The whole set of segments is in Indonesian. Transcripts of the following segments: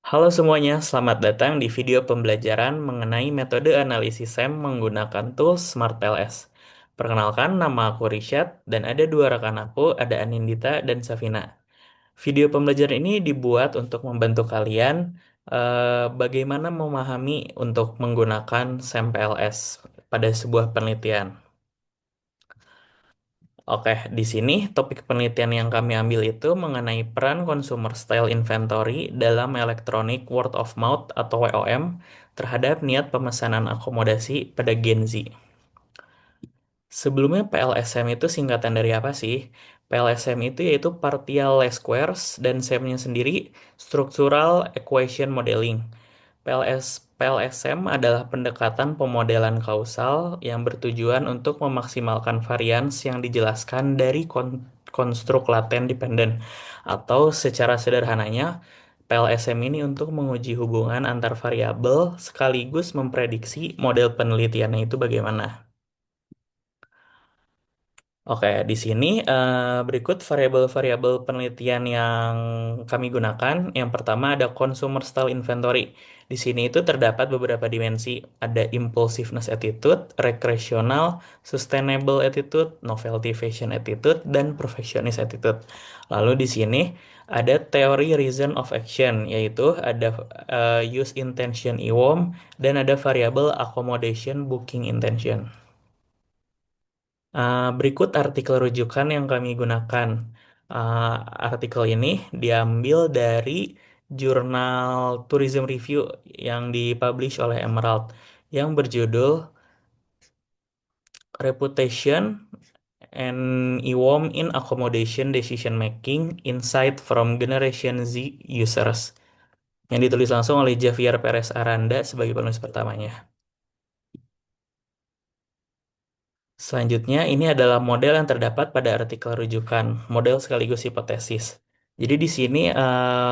Halo semuanya, selamat datang di video pembelajaran mengenai metode analisis SEM menggunakan tools SmartLS. Perkenalkan, nama aku Rishad, dan ada dua rekan aku, ada Anindita dan Safina. Video pembelajaran ini dibuat untuk membantu kalian bagaimana memahami untuk menggunakan SEM PLS pada sebuah penelitian. Oke, di sini topik penelitian yang kami ambil itu mengenai peran consumer style inventory dalam electronic word of mouth atau WOM terhadap niat pemesanan akomodasi pada Gen Z. Sebelumnya PLSM itu singkatan dari apa sih? PLSM itu yaitu Partial Least Squares dan SEM-nya sendiri Structural Equation Modeling. PLSM adalah pendekatan pemodelan kausal yang bertujuan untuk memaksimalkan varians yang dijelaskan dari konstruk laten dependen. Atau secara sederhananya, PLSM ini untuk menguji hubungan antar variabel sekaligus memprediksi model penelitiannya itu bagaimana. Oke, di sini berikut variabel-variabel penelitian yang kami gunakan. Yang pertama ada consumer style inventory. Di sini itu terdapat beberapa dimensi. Ada impulsiveness attitude, recreational, sustainable attitude, novelty fashion attitude, dan perfectionist attitude. Lalu di sini ada teori reason of action, yaitu ada use intention IWOM, dan ada variabel accommodation booking intention. Berikut artikel rujukan yang kami gunakan. Uh, Artikel ini diambil dari jurnal Tourism Review yang dipublish oleh Emerald yang berjudul Reputation and IWOM in Accommodation Decision Making Insight from Generation Z Users yang ditulis langsung oleh Javier Perez Aranda sebagai penulis pertamanya. Selanjutnya, ini adalah model yang terdapat pada artikel rujukan, model sekaligus hipotesis. Jadi di sini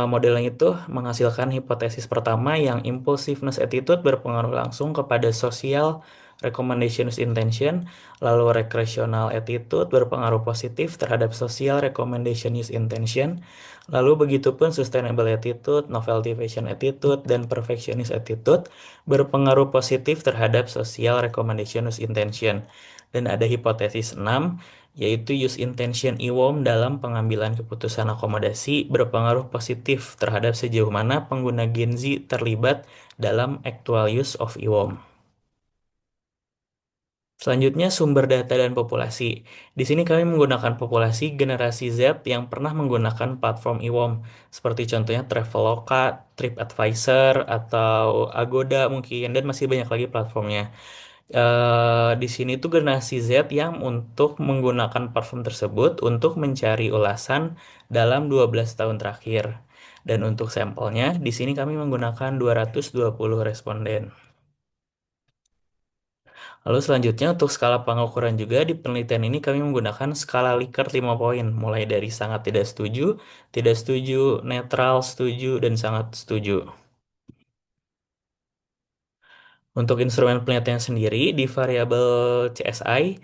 modelnya itu menghasilkan hipotesis pertama yang impulsiveness attitude berpengaruh langsung kepada social recommendation intention, lalu recreational attitude berpengaruh positif terhadap social recommendation use intention, lalu begitupun sustainable attitude, novelty fashion attitude, dan perfectionist attitude berpengaruh positif terhadap social recommendation use intention. Dan ada hipotesis 6, yaitu use intention IWOM dalam pengambilan keputusan akomodasi berpengaruh positif terhadap sejauh mana pengguna Gen Z terlibat dalam actual use of IWOM. Selanjutnya, sumber data dan populasi. Di sini kami menggunakan populasi generasi Z yang pernah menggunakan platform IWOM, seperti contohnya Traveloka, TripAdvisor, atau Agoda mungkin, dan masih banyak lagi platformnya. Di sini tuh generasi Z yang untuk menggunakan platform tersebut untuk mencari ulasan dalam 12 tahun terakhir. Dan untuk sampelnya, di sini kami menggunakan 220 responden. Lalu selanjutnya untuk skala pengukuran juga di penelitian ini kami menggunakan skala Likert 5 poin, mulai dari sangat tidak setuju, netral, setuju, dan sangat setuju. Untuk instrumen penelitian sendiri, di variabel CSI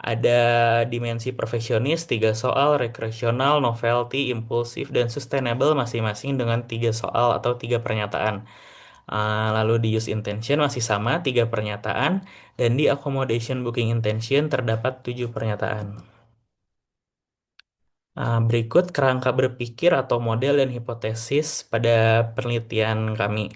ada dimensi perfeksionis, 3 soal, rekreasional, novelty, impulsif, dan sustainable masing-masing dengan 3 soal atau 3 pernyataan. Lalu di use intention masih sama, 3 pernyataan, dan di accommodation booking intention terdapat 7 pernyataan. Berikut kerangka berpikir atau model dan hipotesis pada penelitian kami.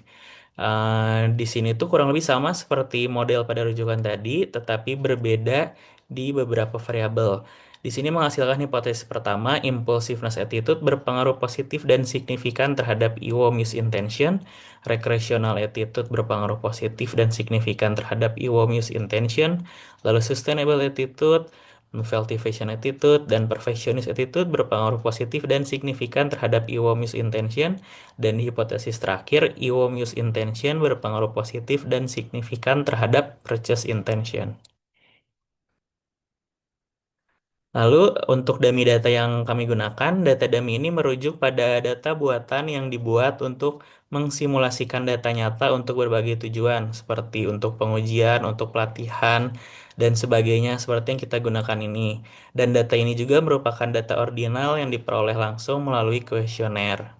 Di sini tuh kurang lebih sama seperti model pada rujukan tadi, tetapi berbeda di beberapa variabel. Di sini menghasilkan hipotesis pertama, impulsiveness attitude berpengaruh positif dan signifikan terhadap IWO intention, recreational attitude berpengaruh positif dan signifikan terhadap IWO intention, lalu sustainable attitude, novelty fashion attitude, dan perfectionist attitude berpengaruh positif dan signifikan terhadap IWO intention, dan di hipotesis terakhir, IWO intention berpengaruh positif dan signifikan terhadap purchase intention. Lalu untuk dummy data yang kami gunakan, data dummy ini merujuk pada data buatan yang dibuat untuk mengsimulasikan data nyata untuk berbagai tujuan, seperti untuk pengujian, untuk pelatihan, dan sebagainya, seperti yang kita gunakan ini. Dan data ini juga merupakan data ordinal yang diperoleh langsung melalui kuesioner.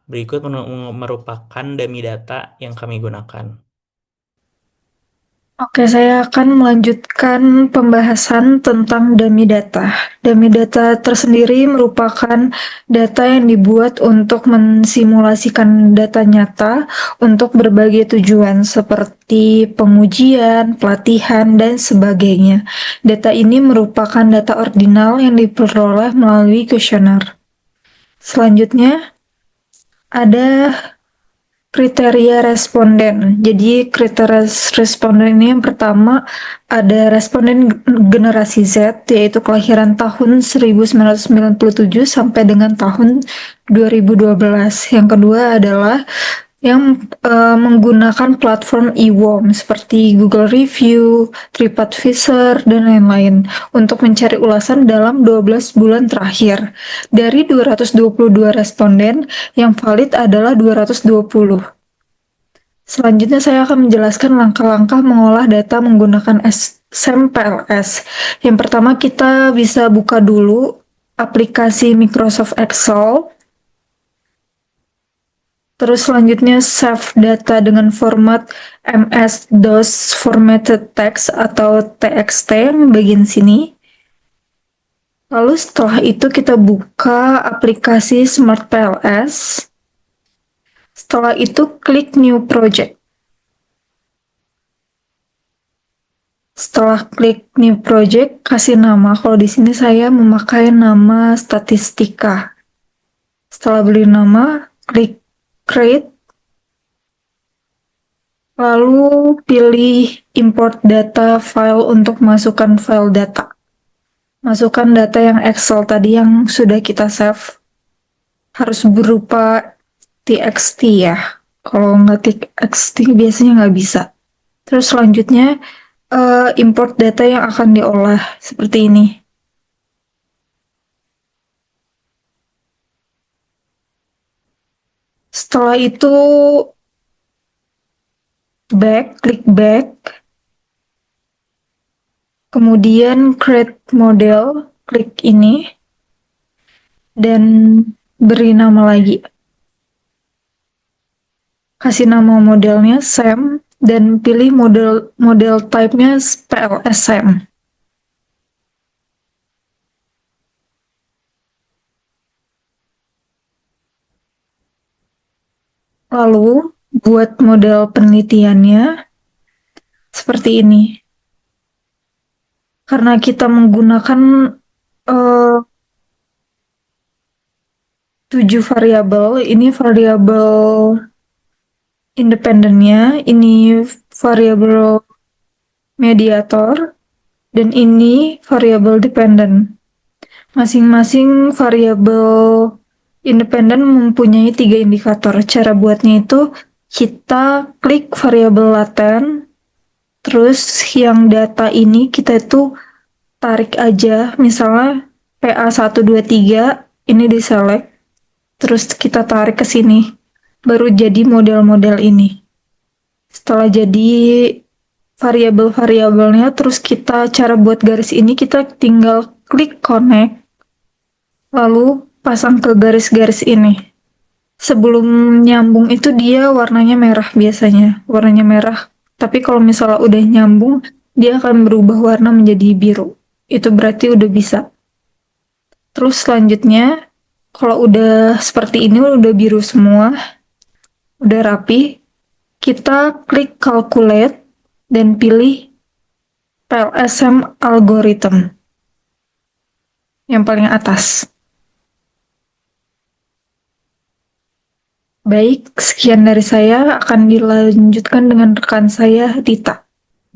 Berikut merupakan dummy data yang kami gunakan. Oke, saya akan melanjutkan pembahasan tentang dummy data. Dummy data tersendiri merupakan data yang dibuat untuk mensimulasikan data nyata untuk berbagai tujuan seperti pengujian, pelatihan, dan sebagainya. Data ini merupakan data ordinal yang diperoleh melalui kuesioner. Selanjutnya, ada kriteria responden. Jadi kriteria responden ini yang pertama ada responden generasi Z, yaitu kelahiran tahun 1997 sampai dengan tahun 2012. Yang kedua adalah yang menggunakan platform e-worm seperti Google Review, TripAdvisor, dan lain-lain untuk mencari ulasan dalam 12 bulan terakhir. Dari 222 responden, yang valid adalah 220. Selanjutnya saya akan menjelaskan langkah-langkah mengolah data menggunakan SAMPLS. Yang pertama kita bisa buka dulu aplikasi Microsoft Excel. Terus selanjutnya save data dengan format MS-DOS Formatted Text atau TXT yang bagian sini. Lalu setelah itu kita buka aplikasi SmartPLS. Setelah itu klik New Project. Setelah klik New Project, kasih nama. Kalau di sini saya memakai nama Statistika. Setelah beri nama, klik Create. Lalu pilih Import Data File untuk masukkan file data. Masukkan data yang Excel tadi yang sudah kita save. Harus berupa TXT ya. Kalau nggak TXT biasanya nggak bisa. Terus selanjutnya import data yang akan diolah seperti ini. Setelah itu klik back, kemudian create model, klik ini, dan beri nama lagi. Kasih nama modelnya SAM, dan pilih model type-nya PLS SAM. Lalu, buat model penelitiannya seperti ini. Karena kita menggunakan 7 variabel, ini variabel independennya, ini variabel mediator, dan ini variabel dependent. Masing-masing variabel independen mempunyai 3 indikator. Cara buatnya itu kita klik variabel laten, terus yang data ini kita itu tarik aja, misalnya PA123 ini diselect, terus kita tarik ke sini, baru jadi model-model ini. Setelah jadi variabel-variabelnya, terus kita cara buat garis ini kita tinggal klik connect, lalu pasang ke garis-garis ini. Sebelum nyambung itu dia warnanya merah biasanya, warnanya merah. Tapi kalau misalnya udah nyambung, dia akan berubah warna menjadi biru. Itu berarti udah bisa. Terus selanjutnya, kalau udah seperti ini, udah biru semua, udah rapi, kita klik calculate dan pilih PLSM algorithm yang paling atas. Baik, sekian dari saya, akan dilanjutkan dengan rekan saya, Dita.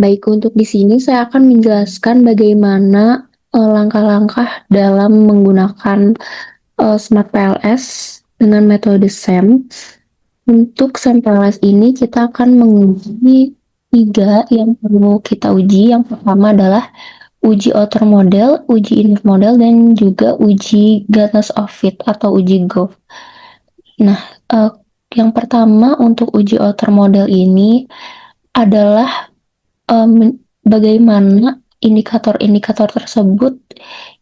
Baik, untuk di sini saya akan menjelaskan bagaimana langkah-langkah dalam menggunakan Smart PLS dengan metode SAM. Untuk SAM PLS ini kita akan menguji 3 yang perlu kita uji. Yang pertama adalah uji outer model, uji inner model, dan juga uji Gathers of Fit atau uji GOF. Nah, yang pertama untuk uji outer model ini adalah bagaimana indikator-indikator tersebut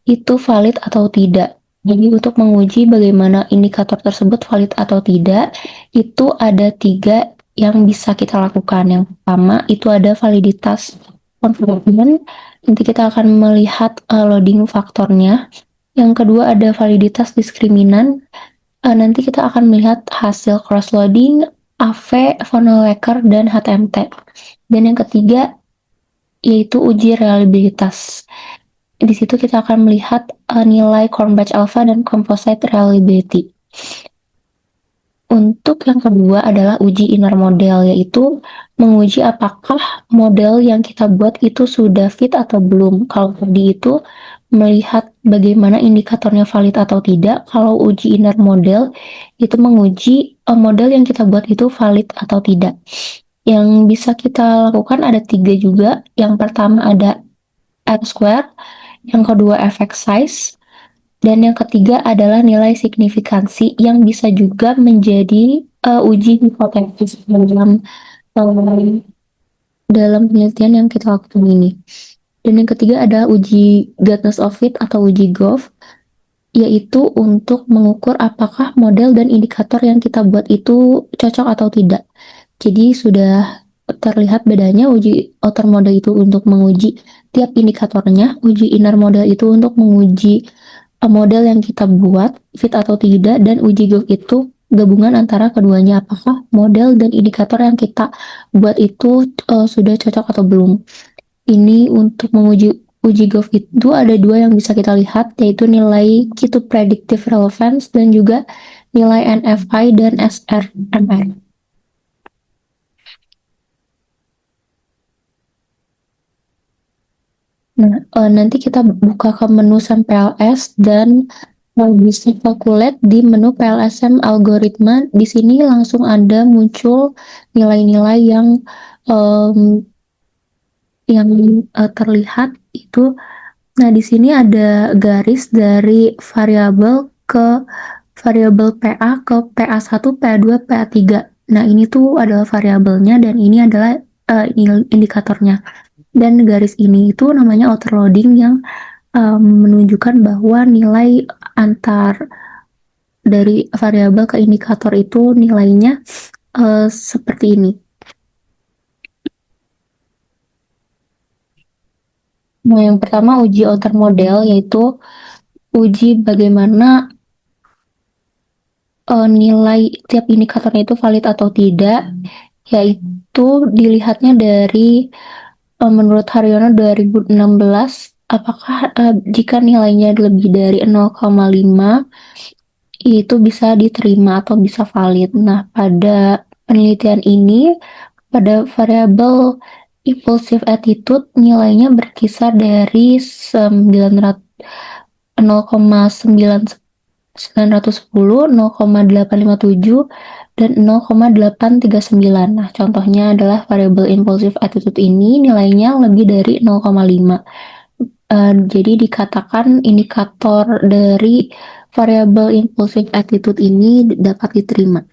itu valid atau tidak. Jadi untuk menguji bagaimana indikator tersebut valid atau tidak, itu ada 3 yang bisa kita lakukan. Yang pertama itu ada validitas konvergen, nanti kita akan melihat loading faktornya. Yang kedua ada validitas diskriminan, nanti kita akan melihat hasil cross loading, AV, Vonnegut, dan HTMT. Dan yang ketiga yaitu uji reliabilitas. Di situ kita akan melihat nilai Cronbach alpha dan composite reliability. Untuk yang kedua adalah uji inner model, yaitu menguji apakah model yang kita buat itu sudah fit atau belum. Kalau tadi itu melihat bagaimana indikatornya valid atau tidak. Kalau uji inner model itu menguji model yang kita buat itu valid atau tidak. Yang bisa kita lakukan ada 3 juga. Yang pertama ada R-square, yang kedua effect size, dan yang ketiga adalah nilai signifikansi yang bisa juga menjadi uji hipotesis dalam penelitian yang kita lakukan ini. Dan yang ketiga adalah uji goodness of fit atau uji GOF, yaitu untuk mengukur apakah model dan indikator yang kita buat itu cocok atau tidak. Jadi sudah terlihat bedanya. Uji outer model itu untuk menguji tiap indikatornya, uji inner model itu untuk menguji model yang kita buat fit atau tidak, dan uji GOF itu gabungan antara keduanya, apakah model dan indikator yang kita buat itu sudah cocok atau belum. Ini untuk menguji uji GOF itu ada 2 yang bisa kita lihat, yaitu nilai key to predictive relevance dan juga nilai NFI dan SRMR. Nah, nanti kita buka ke menu SAMPLS dan bisa calculate di menu PLSM algoritma. Di sini langsung ada muncul nilai-nilai yang terlihat itu. Nah, di sini ada garis dari variabel ke variabel PA ke PA1, PA2, PA3. Nah, ini tuh adalah variabelnya dan ini adalah indikatornya. Dan garis ini itu namanya outerloading yang menunjukkan bahwa nilai antar dari variabel ke indikator itu nilainya seperti ini. Nah, yang pertama uji outer model, yaitu uji bagaimana nilai tiap indikatornya itu valid atau tidak, yaitu dilihatnya dari menurut Haryono 2016, apakah jika nilainya lebih dari 0,5 itu bisa diterima atau bisa valid. Nah, pada penelitian ini, pada variabel impulsive attitude nilainya berkisar dari 0,910, 0,857, dan 0,839. Nah, contohnya adalah variabel impulsive attitude ini nilainya lebih dari 0,5. Jadi dikatakan indikator dari variabel impulsive attitude ini dapat diterima.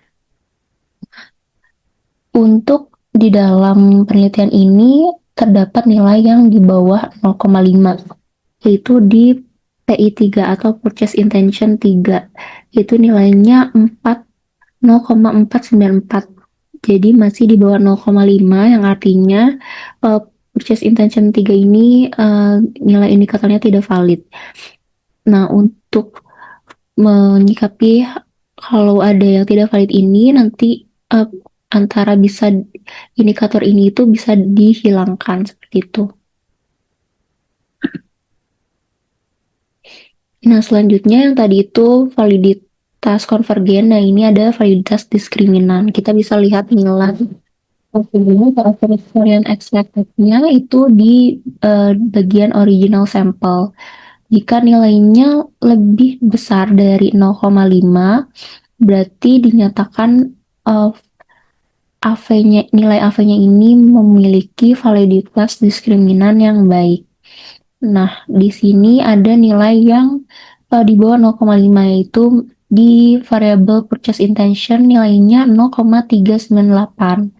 Untuk di dalam penelitian ini terdapat nilai yang di bawah 0,5, yaitu di PI3 atau Purchase Intention 3, itu nilainya 0,494. Jadi masih di bawah 0,5, yang artinya Purchase Intention 3 ini nilai indikatornya tidak valid. Nah, untuk menyikapi kalau ada yang tidak valid ini, nanti antara bisa indikator ini itu bisa dihilangkan seperti itu. Nah, selanjutnya yang tadi itu validitas konvergen. Nah, ini ada validitas diskriminan. Kita bisa lihat nilai varian expected-nya itu di bagian original sampel. Jika nilainya lebih besar dari 0,5, berarti dinyatakan nilai AV-nya ini memiliki validitas diskriminan yang baik. Nah, di sini ada nilai yang di bawah 0,5, yaitu di variabel purchase intention nilainya 0,398.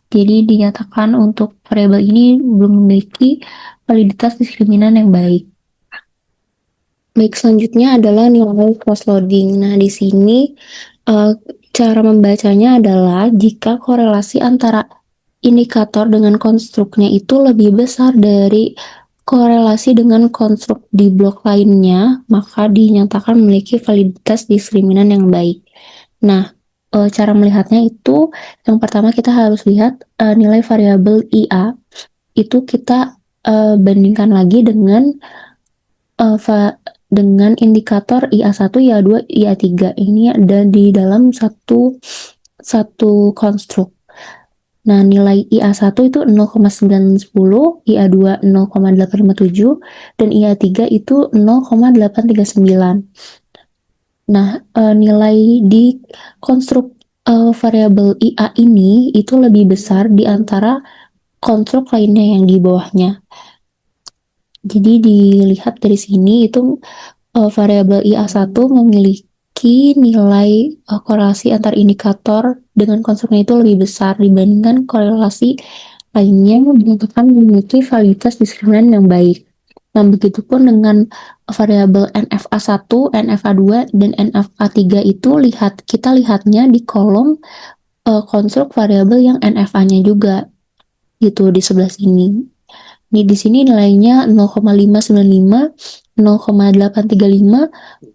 Jadi dinyatakan untuk variabel ini belum memiliki validitas diskriminan yang baik. Baik, selanjutnya adalah nilai cross loading. Nah, di sini cara membacanya adalah jika korelasi antara indikator dengan konstruknya itu lebih besar dari korelasi dengan konstruk di blok lainnya, maka dinyatakan memiliki validitas diskriminan yang baik. Nah, cara melihatnya itu yang pertama kita harus lihat nilai variabel IA. Itu kita bandingkan lagi dengan dengan indikator IA1, IA2, IA3 ini ada di dalam satu konstruk. Nah, nilai IA1 itu 0,910, IA2 0,857, dan IA3 itu 0,839. Nah, nilai di konstruk variabel IA ini itu lebih besar di antara konstruk lainnya yang di bawahnya. Jadi dilihat dari sini itu variabel IA1 memiliki nilai korelasi antar indikator dengan konstruknya itu lebih besar dibandingkan korelasi lainnya yang dinyatakan memiliki validitas diskriminan yang baik. Nah, begitupun dengan variabel NFA1, NFA2, dan NFA3 itu kita lihatnya di kolom konstruk variabel yang NFA-nya juga gitu di sebelah sini. Nih di sini nilainya 0,595, 0,835,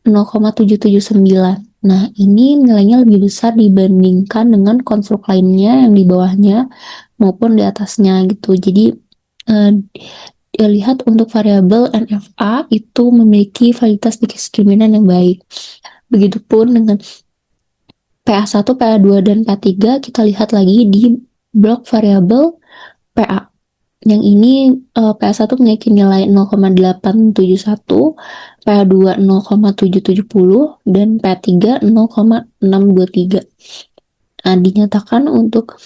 0,779. Nah, ini nilainya lebih besar dibandingkan dengan konstruk lainnya yang di bawahnya maupun di atasnya gitu. Jadi lihat untuk variabel NFA itu memiliki validitas diskriminan yang baik. Begitupun dengan PA1, PA2, dan PA3 kita lihat lagi di blok variabel PA. Yang ini PA1 memiliki nilai 0,871, PA2 0,770, dan PA3 0,623. Nah, dinyatakan untuk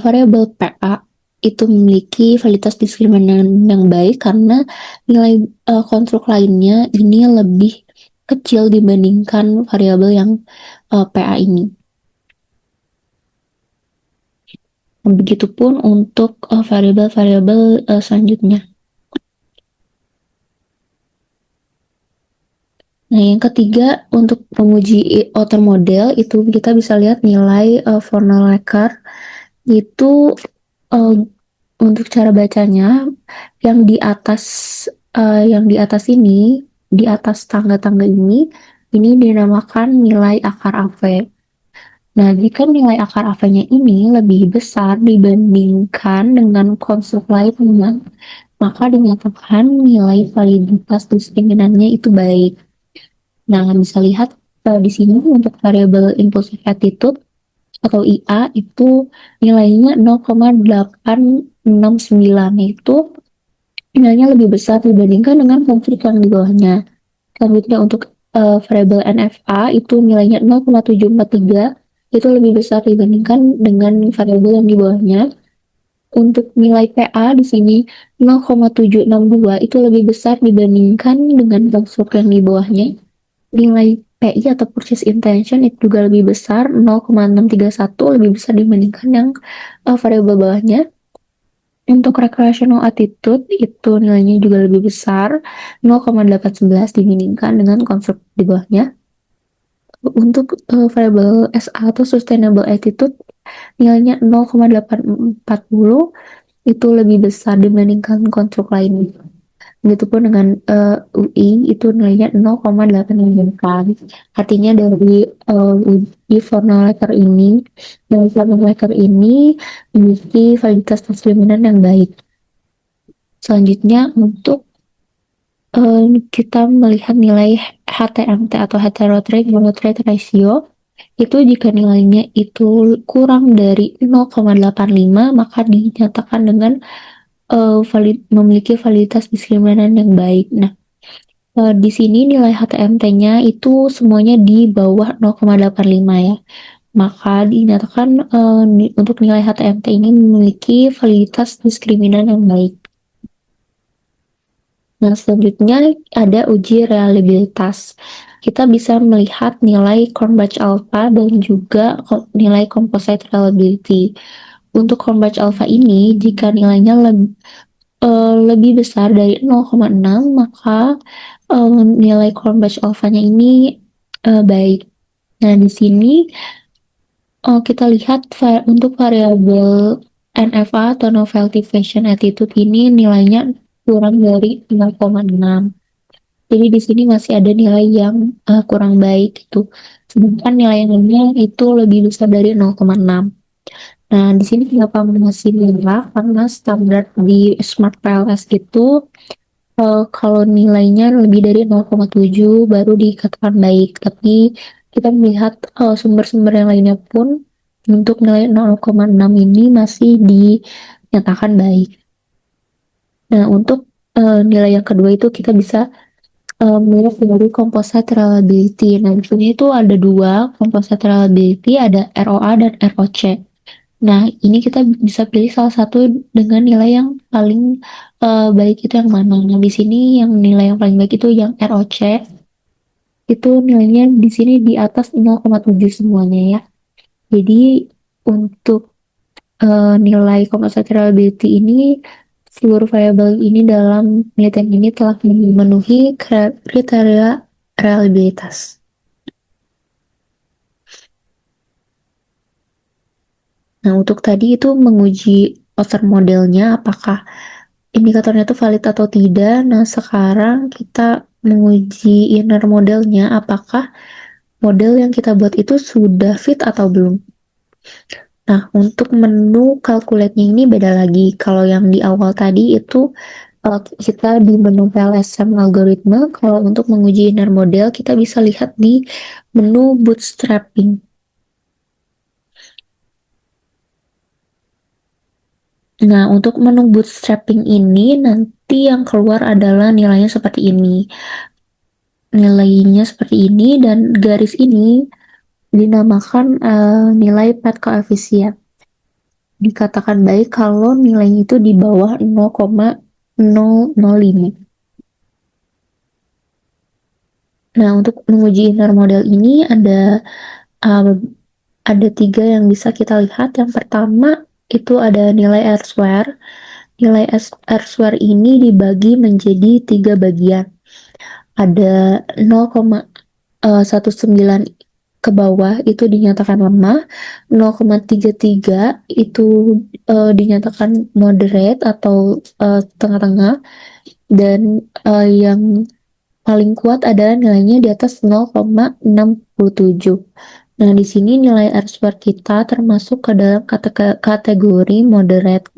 variabel PA itu memiliki validitas diskriminan yang baik karena nilai konstruk lainnya ini lebih kecil dibandingkan variabel yang PA ini. Begitupun untuk variabel-variabel selanjutnya. Nah, yang ketiga untuk menguji outer model itu kita bisa lihat nilai Vonnegut itu untuk cara bacanya yang di atas ini, di atas tangga-tangga ini dinamakan nilai akar AV. Nah, jika nilai akar AV-nya ini lebih besar dibandingkan dengan konstruk lainnya, maka dinyatakan nilai validitas diskriminannya itu baik. Nah, bisa lihat di sini untuk variabel impulsive attitude atau IA itu nilainya 0,869, itu nilainya lebih besar dibandingkan dengan konstruk yang di bawahnya. Selanjutnya untuk variabel NFA itu nilainya 0,743, itu lebih besar dibandingkan dengan variabel yang di bawahnya. Untuk nilai PA di sini 0,762 itu lebih besar dibandingkan dengan konstruk yang di bawahnya. Nilai PI atau purchase intention itu juga lebih besar 0,631, lebih besar dibandingkan yang variabel bawahnya. Untuk recreational attitude itu nilainya juga lebih besar 0,811 dibandingkan dengan konstruk di bawahnya. Untuk variabel SA atau sustainable attitude nilainya 0,840, itu lebih besar dibandingkan konstruk lain. Begitupun dengan UI itu nilainya 0,894. Artinya dari uji Vonnegut ini, memiliki validitas diskriminan yang baik. Selanjutnya untuk kita melihat nilai HTMT atau heterotrait monotrade ratio, itu jika nilainya itu kurang dari 0,85 maka dinyatakan dengan memiliki validitas diskriminan yang baik. Nah, di sini nilai HTMT-nya itu semuanya di bawah 0,85 ya. Maka dinyatakan untuk nilai HTMT ini memiliki validitas diskriminan yang baik. Nah, selanjutnya ada uji reliabilitas. Kita bisa melihat nilai Cronbach alpha dan juga nilai composite reliability. Untuk Cronbach alpha ini, jika nilainya lebih besar dari 0,6, maka nilai Cronbach alpha-nya ini baik. Nah, di sini kita lihat untuk variabel NFA atau Novelty Fashion Attitude ini nilainya kurang dari 0,6. Jadi di sini masih ada nilai yang kurang baik itu. Sedangkan nilai yang lainnya itu lebih besar dari 0,6. Nah, di sini kenapa masih merah? Karena standar di Smart PLS itu kalau nilainya lebih dari 0,7 baru dikatakan baik. Tapi kita melihat sumber-sumber yang lainnya pun untuk nilai 0,6 ini masih dinyatakan baik. Nah, untuk nilai yang kedua itu kita bisa melihat dari composite reliability. Nah, di sini itu ada dua composite reliability, ada ROA dan ROC. Nah, ini kita bisa pilih salah satu dengan nilai yang paling baik itu yang mana. Nah, di sini yang nilai yang paling baik itu yang ROC. Itu nilainya di sini di atas 0,7 semuanya ya. Jadi untuk nilai composite reliability ini seluruh variabel ini dalam penelitian ini telah memenuhi kriteria reliabilitas. Nah, untuk tadi itu menguji outer modelnya apakah indikatornya itu valid atau tidak. Nah, sekarang kita menguji inner modelnya apakah model yang kita buat itu sudah fit atau belum. Nah, untuk menu calculate-nya ini beda lagi. Kalau yang di awal tadi itu kita di menu PLSM algoritma, kalau untuk menguji inner model kita bisa lihat di menu bootstrapping. Nah, untuk menu bootstrapping ini nanti yang keluar adalah nilainya seperti ini. Nilainya seperti ini dan garis ini dinamakan nilai pad koefisien. Dikatakan baik kalau nilainya itu di bawah 0,005. Nah, untuk menguji inner model ini uh, ada 3 yang bisa kita lihat. Yang pertama itu ada nilai R-square. Nilai R-square ini dibagi menjadi 3 bagian. Ada 0,19 ke bawah itu dinyatakan lemah, 0,33 itu dinyatakan moderate atau tengah-tengah, dan yang paling kuat adalah nilainya di atas 0,67. Nah, di sini nilai R-square kita termasuk ke dalam kategori moderate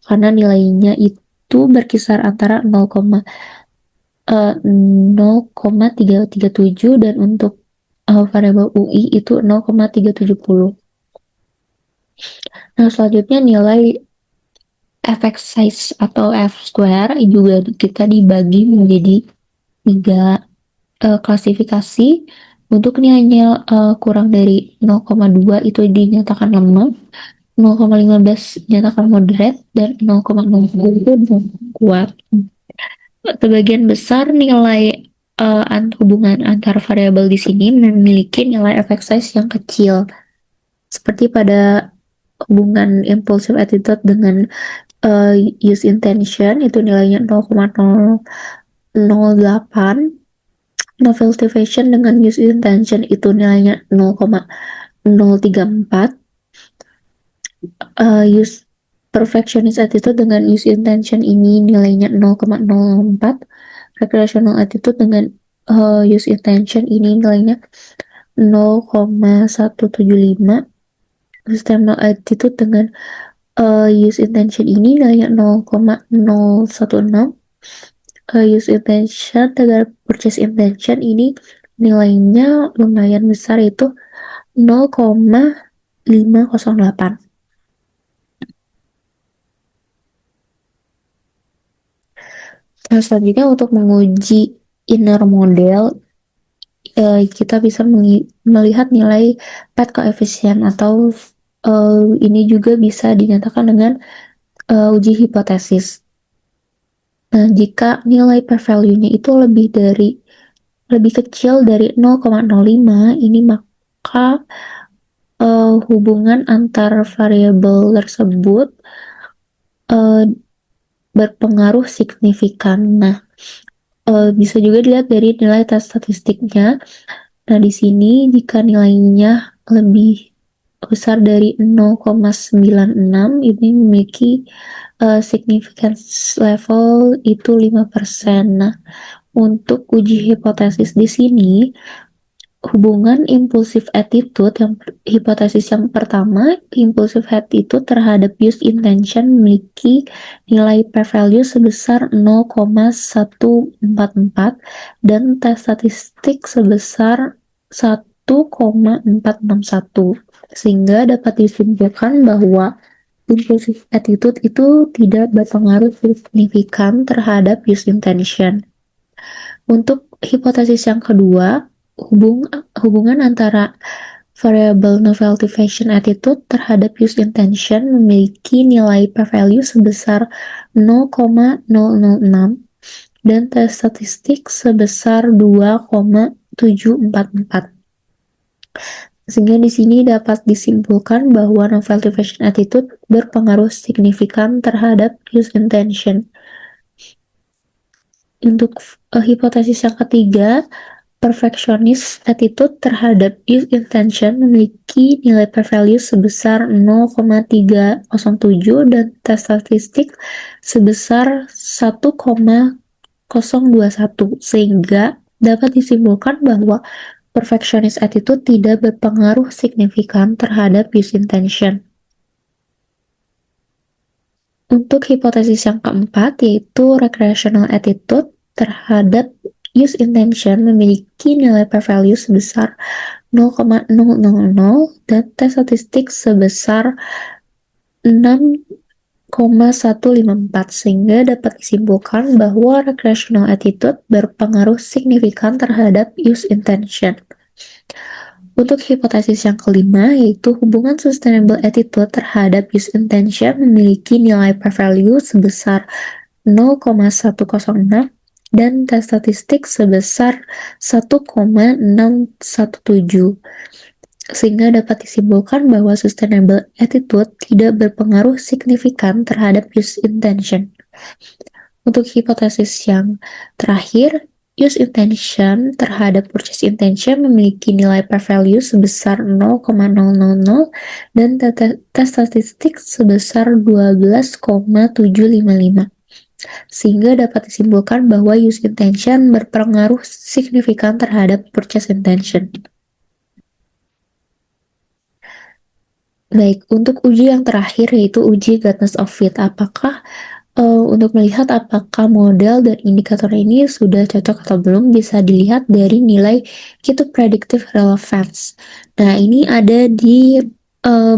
karena nilainya itu berkisar antara 0,337 dan untuk variabel UI itu 0,370. Nah, selanjutnya nilai effect size atau F square juga kita dibagi menjadi 3 klasifikasi. Untuk nilainya kurang dari 0,2 itu dinyatakan lemah, 0,15 dinyatakan moderate, dan 0,03 itu kuat. Sebagian besar nilai hubungan antar variabel di sini memiliki nilai effect size yang kecil. Seperti pada hubungan impulsive attitude dengan use intention itu nilainya 0,008. Novelty fashion dengan use intention itu nilainya 0,034. Use perfectionist attitude dengan use intention ini nilainya 0,04. Recreational attitude dengan use intention ini nilainya 0,175. System attitude dengan use intention ini nilainya 0,016. Use intention dengan purchase intention ini nilainya lumayan besar, itu 0,508. Nah, selanjutnya untuk menguji inner model kita bisa melihat nilai pad koefisien atau ini juga bisa dinyatakan dengan uji hipotesis. Nah, jika nilai p value-nya itu lebih kecil dari 0,05, ini maka hubungan antar variabel tersebut berpengaruh signifikan. Nah, bisa juga dilihat dari nilai tes statistiknya. Nah, di sini jika nilainya lebih besar dari 0,96 ini memiliki significance level itu 5%. Nah, untuk uji hipotesis di sini hubungan impulsif attitude yang hipotesis yang pertama, impulsive attitude terhadap use intention memiliki nilai p-value sebesar 0,144 dan tes statistik sebesar 1,461 sehingga dapat disimpulkan bahwa impulsive attitude itu tidak berpengaruh signifikan terhadap use intention. Untuk hipotesis yang kedua, hubungan antara variable novelty fashion attitude terhadap use intention memiliki nilai p-value sebesar 0,006 dan tes statistik sebesar 2,744. Sehingga di sini dapat disimpulkan bahwa novelty fashion attitude berpengaruh signifikan terhadap use intention. Untuk hipotesis yang ketiga, perfectionist attitude terhadap use intention memiliki nilai p-value sebesar 0,307 dan tes statistik sebesar 1,021 sehingga dapat disimpulkan bahwa perfectionist attitude tidak berpengaruh signifikan terhadap use intention. Untuk hipotesis yang keempat, yaitu recreational attitude terhadap use intention memiliki nilai p-value sebesar 0,000 dan tes statistik sebesar 6,154 sehingga dapat disimpulkan bahwa recreational attitude berpengaruh signifikan terhadap use intention. Untuk hipotesis yang kelima, yaitu hubungan sustainable attitude terhadap use intention memiliki nilai p-value sebesar 0,106 dan tes statistik sebesar 1,617 sehingga dapat disimpulkan bahwa sustainable attitude tidak berpengaruh signifikan terhadap use intention. Untuk hipotesis yang terakhir, use intention terhadap purchase intention memiliki nilai p-value sebesar 0,000 dan tes statistik sebesar 12,755 sehingga dapat disimpulkan bahwa use intention berpengaruh signifikan terhadap purchase intention. Baik, untuk uji yang terakhir yaitu uji goodness of fit. Apakah untuk melihat apakah model dan indikator ini sudah cocok atau belum bisa dilihat dari nilai Q2 predictive relevance. Nah, ini ada di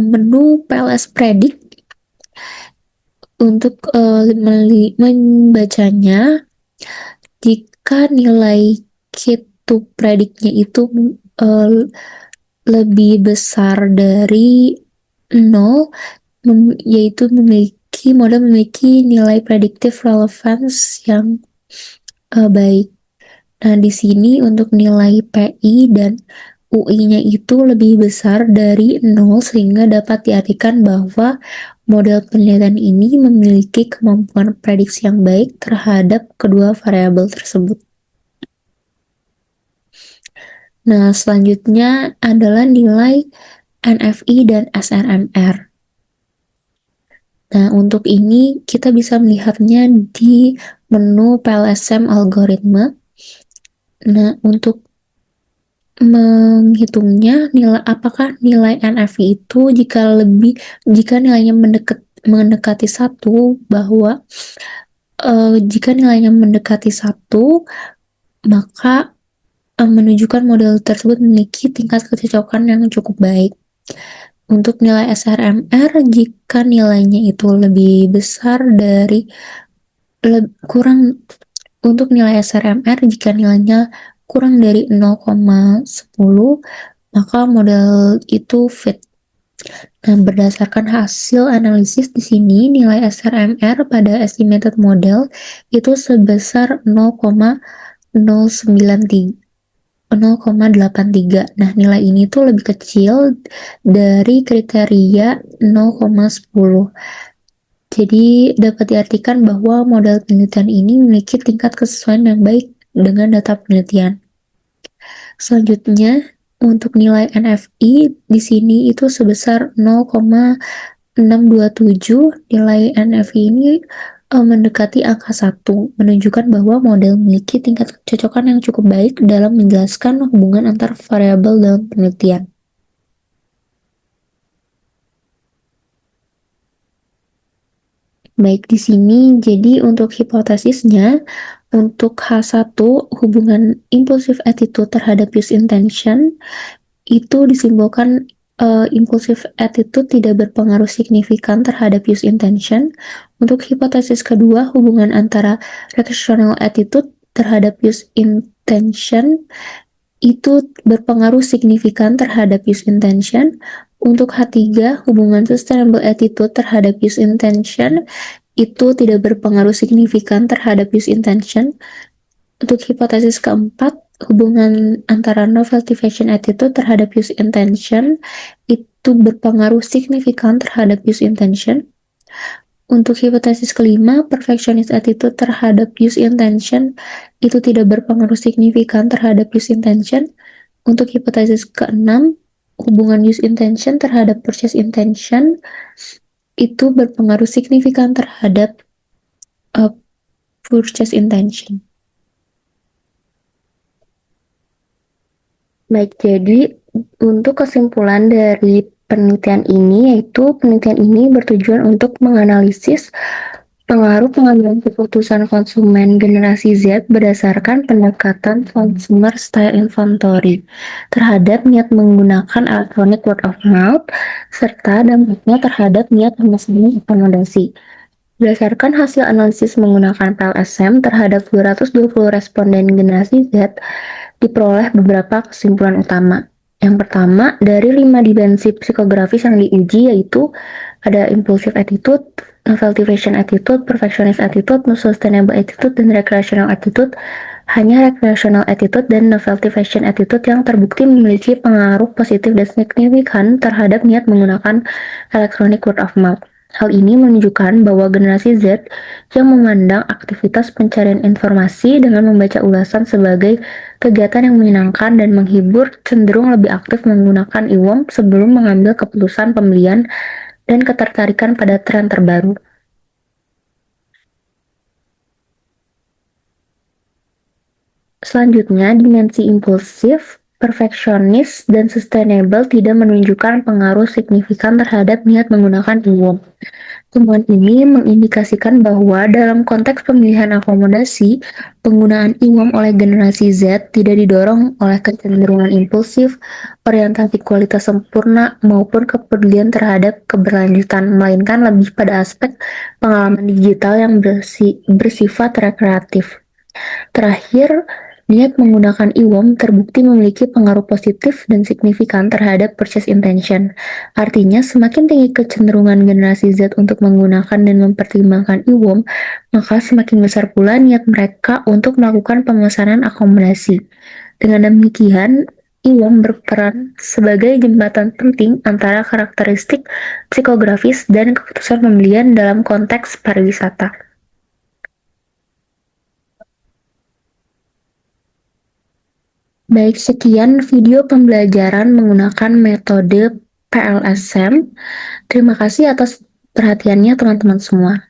menu PLS Predict. Untuk membacanya, jika nilai Q2 predictnya itu lebih besar dari 0, yaitu model memiliki nilai predictive relevance yang baik. Nah, di sini untuk nilai PI dan UI-nya itu lebih besar dari 0 sehingga dapat diartikan bahwa model penelitian ini memiliki kemampuan prediksi yang baik terhadap kedua variabel tersebut. Nah, selanjutnya adalah nilai NFI dan SRMR. Nah, untuk ini kita bisa melihatnya di menu PLSM algoritma. Nah, untuk menghitungnya apakah nilai NFI itu jika nilainya mendekati 1, bahwa jika nilainya mendekati 1, maka menunjukkan model tersebut memiliki tingkat kecocokan yang cukup baik. Untuk nilai SRMR, jika nilainya itu lebih besar dari untuk nilai SRMR, jika nilainya kurang dari 0,10, maka model itu fit. Nah, berdasarkan hasil analisis di sini, nilai SRMR pada estimated model itu sebesar 0,83. Nah, nilai ini tuh lebih kecil dari kriteria 0,10. Jadi, dapat diartikan bahwa model penelitian ini memiliki tingkat kesesuaian yang baik dengan data penelitian. Selanjutnya, untuk nilai NFI di sini itu sebesar 0,627. Nilai NFI ini mendekati angka 1, menunjukkan bahwa model memiliki tingkat kecocokan yang cukup baik dalam menjelaskan hubungan antar variabel dalam penelitian. Baik, di sini jadi untuk hipotesisnya, untuk H1 hubungan impulsive attitude terhadap use intention itu disimpulkan impulsive attitude tidak berpengaruh signifikan terhadap use intention. Untuk hipotesis kedua, hubungan antara recreational attitude terhadap use intention itu berpengaruh signifikan terhadap use intention. Untuk H3, hubungan sustainable attitude terhadap use intention itu tidak berpengaruh signifikan terhadap use intention. Untuk hipotesis keempat, hubungan antara novelty-fashion attitude terhadap use intention itu berpengaruh signifikan terhadap use intention. Untuk hipotesis kelima, perfectionist attitude terhadap use intention itu tidak berpengaruh signifikan terhadap use intention. Untuk hipotesis keenam, hubungan use intention terhadap purchase intention itu berpengaruh signifikan terhadap purchase intention. Baik, jadi untuk kesimpulan dari penelitian ini, yaitu penelitian ini bertujuan untuk menganalisis pengaruh pengambilan keputusan konsumen generasi Z berdasarkan pendekatan consumer style inventory terhadap niat menggunakan electronic word of mouth serta dampaknya terhadap niat memesan akomodasi. Berdasarkan hasil analisis menggunakan PLSM terhadap 220 responden generasi Z, diperoleh beberapa kesimpulan utama. Yang pertama, dari 5 dimensi psikografis yang diuji yaitu ada impulsive attitude, novelty fashion attitude, perfectionist attitude, sustainable attitude, dan recreational attitude. Hanya recreational attitude dan novelty fashion attitude yang terbukti memiliki pengaruh positif dan signifikan terhadap niat menggunakan electronic word of mouth. Hal ini menunjukkan bahwa generasi Z yang memandang aktivitas pencarian informasi dengan membaca ulasan sebagai kegiatan yang menyenangkan dan menghibur cenderung lebih aktif menggunakan IWOM sebelum mengambil keputusan pembelian dan ketertarikan pada tren terbaru. Selanjutnya, dimensi impulsif, perfeksionis, dan sustainable tidak menunjukkan pengaruh signifikan terhadap niat menggunakan IWOM. Temuan ini mengindikasikan bahwa dalam konteks pemilihan akomodasi, penggunaan IWOM oleh generasi Z tidak didorong oleh kecenderungan impulsif, orientasi kualitas sempurna, maupun kepedulian terhadap keberlanjutan, melainkan lebih pada aspek pengalaman digital yang bersifat rekreatif. Terakhir, niat menggunakan IWOM terbukti memiliki pengaruh positif dan signifikan terhadap purchase intention. Artinya, semakin tinggi kecenderungan generasi Z untuk menggunakan dan mempertimbangkan IWOM, maka semakin besar pula niat mereka untuk melakukan pemesanan akomodasi. Dengan demikian, IWOM berperan sebagai jembatan penting antara karakteristik psikografis dan keputusan pembelian dalam konteks pariwisata. Baik, sekian video pembelajaran menggunakan metode PLSM. Terima kasih atas perhatiannya teman-teman semua.